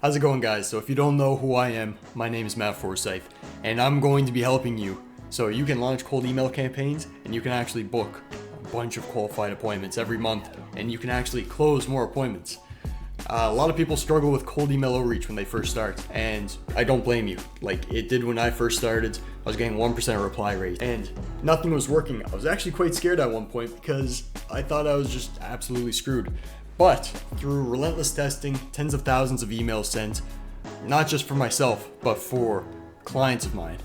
How's it going, guys? So if you don't know who I am, my name is Matt Forsyth, and I'm going to be helping you so you can launch cold email campaigns and you can actually book a bunch of qualified appointments every month, and you can actually close more appointments. A lot of people struggle with cold email outreach when they first start, and I don't blame you. Like it did when I first started. I was getting 1% reply rate and nothing was working. I was actually quite scared at one point because I thought I was just absolutely screwed. But through relentless testing, tens of thousands of emails sent, not just for myself, but for clients of mine,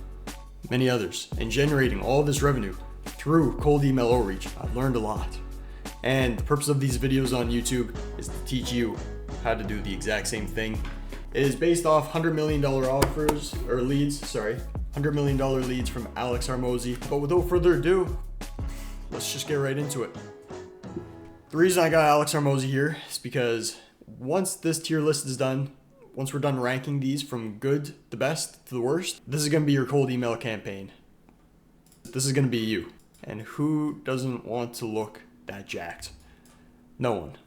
many others, and generating all this revenue through cold email outreach, I've learned a lot. And the purpose of these videos on YouTube is to teach you how to do the exact same thing. It is based off $100 million offers, or leads, $100 million leads from Alex Hormozi. But without further ado, let's just get right into it. The reason I got Alex Hormozi here is because once this tier list is done, once we're done ranking these from good, the best, to the worst, this is going to be your cold email campaign. This is going to be you. And who doesn't want to look that jacked? No one.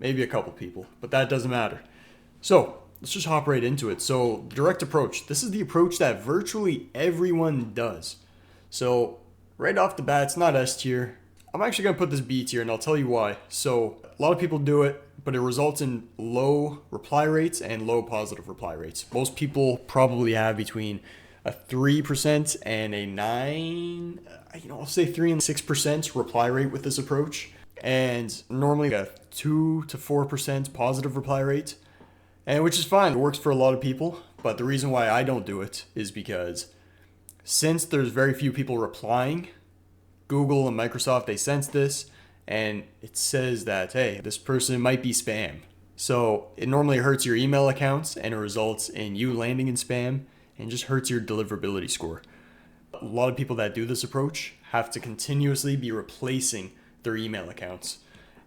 Maybe a couple people, but that doesn't matter. So let's just hop right into it. So direct approach. This is the approach that virtually everyone does. So right off the bat, it's not S tier. I'm actually going to put this B tier, and I'll tell you why. So a lot of people do it, but it results in low reply rates and low positive reply rates. Most people probably have between a 3% and a 9, I'll say 3 and 6% reply rate with this approach. And normally a 2 to 4% positive reply rate, and which is fine. It works for a lot of people, but the reason why I don't do it is because since there's very few people replying, Google and Microsoft, they sense this, and it says that, hey, this person might be spam. So it normally hurts your email accounts, and it results in you landing in spam, and just hurts your deliverability score. A lot of people that do this approach have to continuously be replacing their email accounts.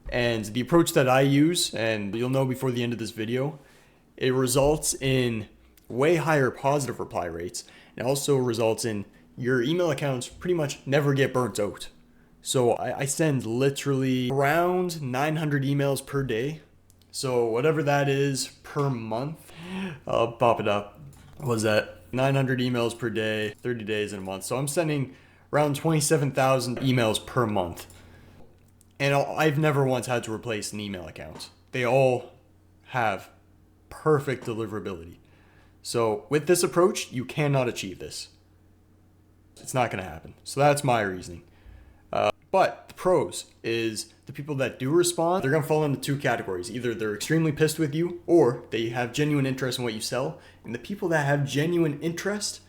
And the approach that I use, and you'll know before the end of this video, it results in way higher positive reply rates. It also results in your email accounts pretty much never get burnt out. So I send literally around 900 emails per day. So whatever that is per month, I'll pop it up. What was that? 900 emails per day, 30 days in a month. So I'm sending around 27,000 emails per month. And I've never once had to replace an email account. They all have perfect deliverability. So with this approach, you cannot achieve this. It's not going to happen. So that's my reasoning. But the pros is the people that do respond, they're going to fall into two categories. Either they're extremely pissed with you, or they have genuine interest in what you sell. And the people that have genuine interest,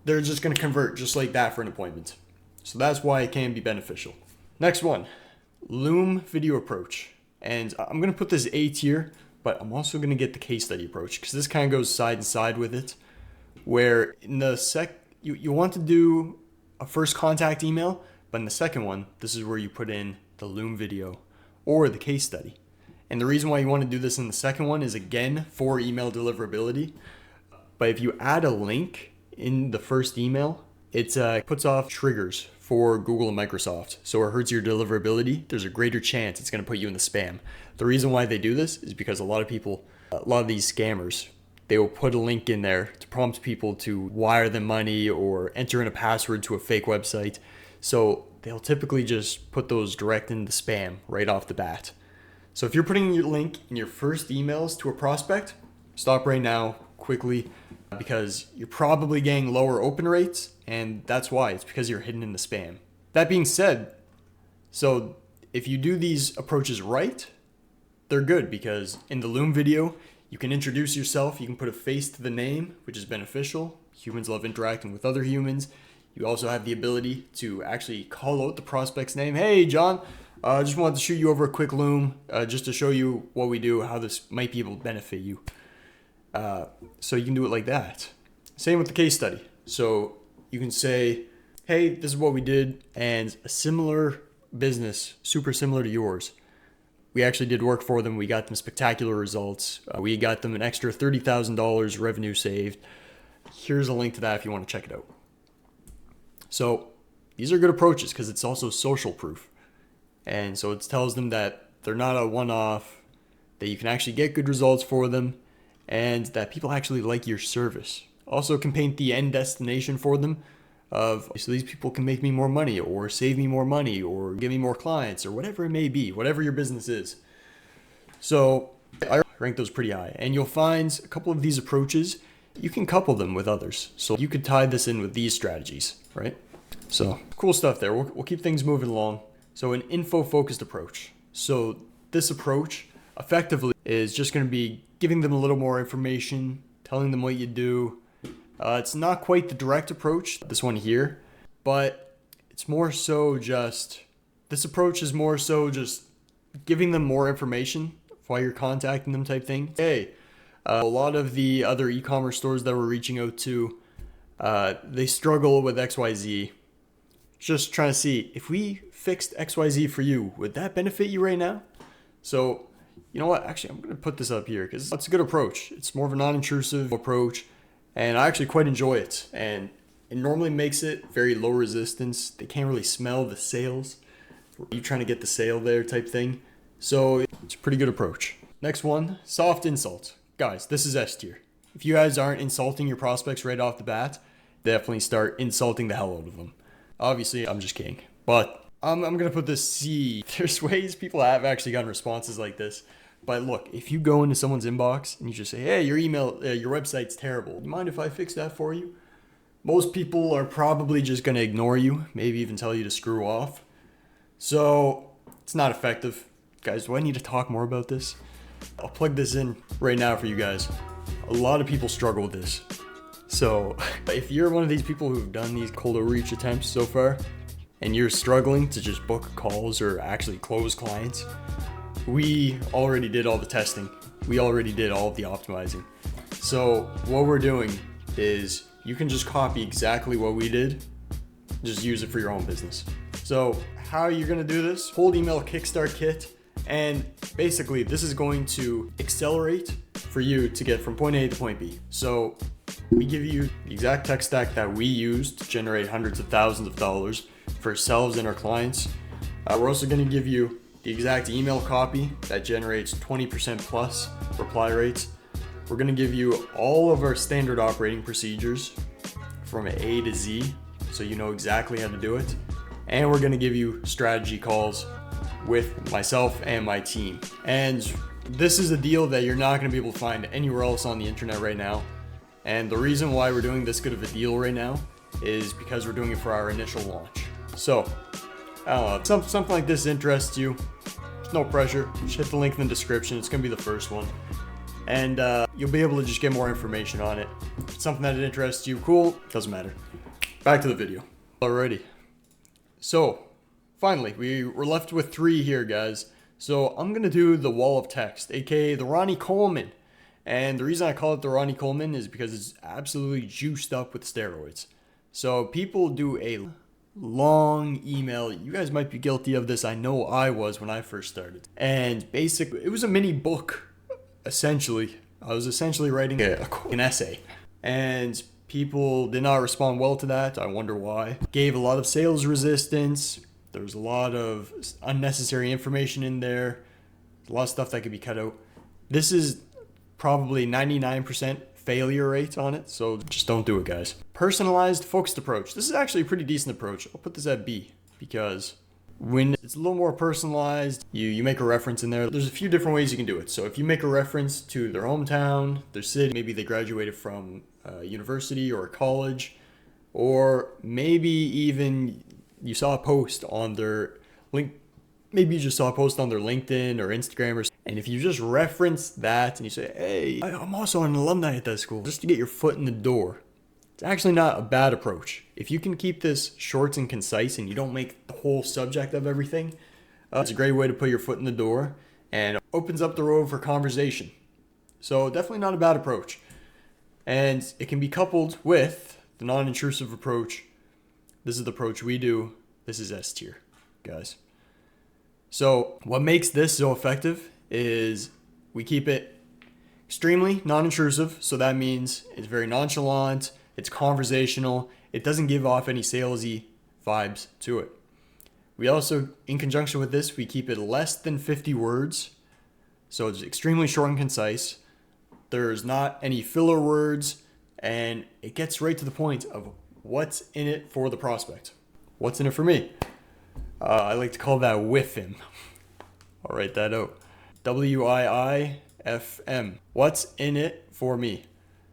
they're just going to convert just like that for an appointment. So that's why it can be beneficial. Next one, Loom video approach. And I'm going to put this A tier, but I'm also going to get the case study approach because this kind of goes side and side with it, where in the you want to do a first contact email, but in the second one, this is where you put in the Loom video or the case study. And the reason why you want to do this in the second one is, again, for email deliverability. But if you add a link in the first email, it puts off triggers for Google and Microsoft. So it hurts your deliverability. There's a greater chance it's going to put you in the spam. The reason why they do this is because a lot of these scammers, they will put a link in there to prompt people to wire them money or enter in a password to a fake website. So they'll typically just put those direct into spam right off the bat. So if you're putting your link in your first emails to a prospect, stop right now quickly, because you're probably getting lower open rates, and that's why. It's because you're hidden in the spam. That being said, so if you do these approaches right, they're good, because in the Loom video, you can introduce yourself, you can put a face to the name, which is beneficial. Humans love interacting with other humans. You also have the ability to actually call out the prospect's name. Hey, John, I just wanted to shoot you over a quick Loom just to show you what we do, how this might be able to benefit you. So you can do it like that. Same with the case study. So you can say, hey, this is what we did, and a similar business, super similar to yours. We actually did work for them. We got them spectacular results. We got them an extra $30,000 revenue saved. Here's a link to that if you want to check it out. So these are good approaches because it's also social proof. And so it tells them that they're not a one-off, that you can actually get good results for them, and that people actually like your service. Also can paint the end destination for them of, so these people can make me more money or save me more money or give me more clients or whatever it may be, whatever your business is. So I rank those pretty high, and you'll find a couple of these approaches, you can couple them with others. So you could tie this in with these strategies, right? So cool stuff there. We'll keep things moving along. So an info-focused approach. So this approach effectively is just going to be giving them a little more information, telling them what you do. It's not quite the direct approach, this one here, but it's more so just, this approach is more so just giving them more information while you're contacting them type thing. Hey, a lot of the other e-commerce stores that we're reaching out to, they struggle with XYZ. Just trying to see, if we fixed XYZ for you, would that benefit you right now? So, you know what? Actually, I'm going to put this up here because it's a good approach. It's more of a non-intrusive approach, and I actually quite enjoy it. And it normally makes it very low resistance. They can't really smell the sales. You trying to get the sale there type thing. So it's a pretty good approach. Next one, soft insult. Guys, this is S tier. If you guys aren't insulting your prospects right off the bat, definitely start insulting the hell out of them. Obviously, I'm just kidding, but I'm going to put this C. There's ways people have actually gotten responses like this. But look, if you go into someone's inbox and you just say, hey, your website's terrible. You mind if I fix that for you? Most people are probably just going to ignore you, maybe even tell you to screw off. So it's not effective. Guys, do I need to talk more about this? I'll plug this in right now for you guys. A lot of people struggle with this. So if you're one of these people who've done these cold outreach attempts so far, and you're struggling to just book calls or actually close clients, we already did all the testing. We already did all of the optimizing. So what we're doing is you can just copy exactly what we did, just use it for your own business. So how you're gonna do this, cold email kickstart kit, and basically this is going to accelerate for you to get from point A to point B. So we give you the exact tech stack that we use to generate hundreds of thousands of dollars for ourselves and our clients. We're also going to give you the exact email copy that generates 20% plus reply rates. We're going to give you all of our standard operating procedures from A to Z, so you know exactly how to do it. And we're going to give you strategy calls with myself and my team. And this is a deal that you're not going to be able to find anywhere else on the internet right now. And the reason why we're doing this good of a deal right now is because we're doing it for our initial launch. So, I don't know, if something like this interests you, there's no pressure. Just hit the link in the description. It's going to be the first one. And you'll be able to just get more information on it. If it's something that interests you, cool. Doesn't matter. Back to the video. Alrighty. So, finally, we're left with 3 here, guys. So, I'm going to do the wall of text, aka the Ronnie Coleman. And the reason I call it the Ronnie Coleman is because it's absolutely juiced up with steroids. So people do a long email. You guys might be guilty of this. I know I was when I first started. And basically, it was a mini book, essentially. I was essentially writing an essay. And people did not respond well to that. I wonder why. Gave a lot of sales resistance. There was a lot of unnecessary information in there. A lot of stuff that could be cut out. This is probably 99% failure rate on it, so just don't do it, guys. Personalized, focused approach. This is actually a pretty decent approach. I'll put this at B because when it's a little more personalized, you make a reference in there. There's a few different ways you can do it. So if you make a reference to their hometown, their city, maybe they graduated from a university or a college, or maybe even you saw a post on their link. Maybe you just saw a post on their LinkedIn or Instagram, and if you just reference that and you say, hey, I'm also an alumni at that school, just to get your foot in the door, it's actually not a bad approach. If you can keep this short and concise and you don't make the whole subject of everything, it's a great way to put your foot in the door and opens up the road for conversation. So definitely not a bad approach. And it can be coupled with the non-intrusive approach. This is the approach we do. This is S tier, guys. So what makes this so effective is we keep it extremely non-intrusive. So that means it's very nonchalant, it's conversational, it doesn't give off any salesy vibes to it. We also, in conjunction with this, we keep it less than 50 words. So it's extremely short and concise. There's not any filler words, and it gets right to the point of what's in it for the prospect. What's in it for me? I like to call that WIFM. I'll write that out. WIIFM. What's in it for me?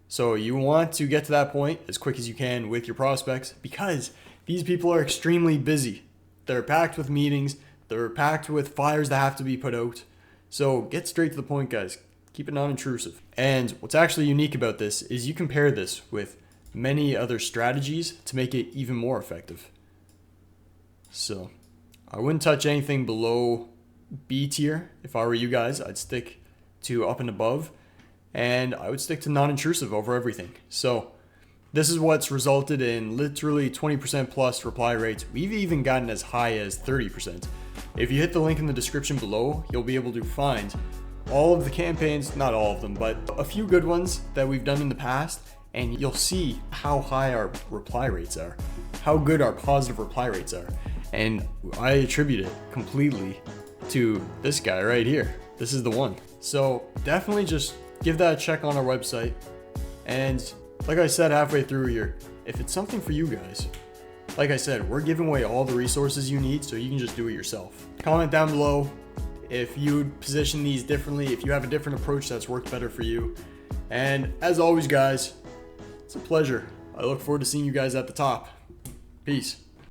So you want to get to that point as quick as you can with your prospects, because these people are extremely busy. They're packed with meetings. They're packed with fires that have to be put out. So get straight to the point, guys. Keep it non-intrusive. And what's actually unique about this is you compare this with many other strategies to make it even more effective. So I wouldn't touch anything below B tier. If I were you guys, I'd stick to up and above, and I would stick to non-intrusive over everything. So this is what's resulted in literally 20% plus reply rates. We've even gotten as high as 30%. If you hit the link in the description below, you'll be able to find all of the campaigns, not all of them, but a few good ones that we've done in the past, and you'll see how high our reply rates are, how good our positive reply rates are. And I attribute it completely to this guy right here. This is the one. So definitely just give that a check on our website. And like I said halfway through here, if it's something for you guys, like I said, we're giving away all the resources you need so you can just do it yourself. Comment down below if you'd position these differently, if you have a different approach that's worked better for you. And as always, guys, it's a pleasure. I look forward to seeing you guys at the top. Peace.